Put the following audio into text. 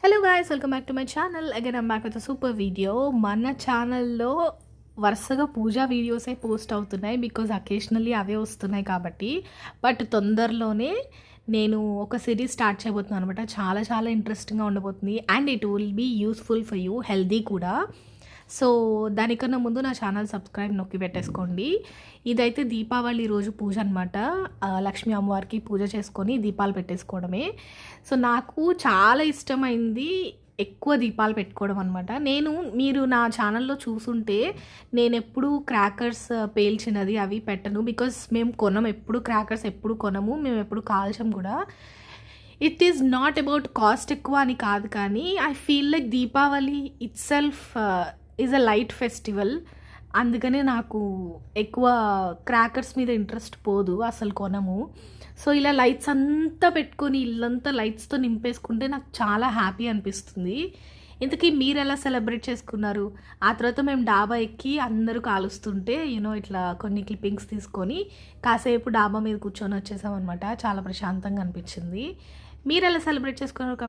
Hello guys, welcome back to my channel. Again I'm back with super video. మన ఛానల్లో వరుసగా పూజా వీడియోసే post అవుతున్నాయి because occasionally అవే వస్తున్నాయి కాబట్టి. బట్ తొందరలోనే నేను ఒక సిరీస్ స్టార్ట్ చేయబోతున్నాను అనమాట. చాలా చాలా ఇంట్రెస్టింగ్గా ఉండబోతుంది and it will be useful for you, healthy కూడా. సో దానికన్నా ముందు నా ఛానల్ సబ్స్క్రైబ్ నొక్కి పెట్టేసుకోండి. ఇదైతే దీపావళి రోజు పూజ అనమాట. లక్ష్మీ అమ్మవారికి పూజ చేసుకొని దీపాలు పెట్టేసుకోవడమే. సో నాకు చాలా ఇష్టమైంది ఎక్కువ దీపాలు పెట్టుకోవడం అనమాట. మీరు నా ఛానల్లో చూసుంటే నేను ఎప్పుడు క్రాకర్స్ పేల్చినది అవి పెట్టను బికాస్ మేము ఎప్పుడు క్రాకర్స్ ఎప్పుడు కొనము, మేము ఎప్పుడు కాల్చం కూడా. It is not about cost ఎక్కువ అని కాదు, కానీ I feel like Deepavali it self is a light festival. అందుకనే నాకు ఎక్కువ క్రాకర్స్ మీద ఇంట్రెస్ట్ పోదు, అసలు కొనము. సో ఇలా లైట్స్ అంతా పెట్టుకొని ఇల్లంతా లైట్స్తో నింపేసుకుంటే నాకు చాలా హ్యాపీ అనిపిస్తుంది. ఇంతకీ మీరు ఎలా సెలబ్రేట్ చేసుకున్నారు? ఆ తర్వాత మేము డాబా ఎక్కి అందరూ కాలుస్తుంటే ఇట్లా కొన్ని క్లిప్పింగ్స్ తీసుకొని కాసేపు డాబా మీద కూర్చొని వచ్చేసామన్నమాట. చాలా ప్రశాంతంగా అనిపించింది. మీరు ఎలా సెలబ్రేట్ చేసుకున్నారు?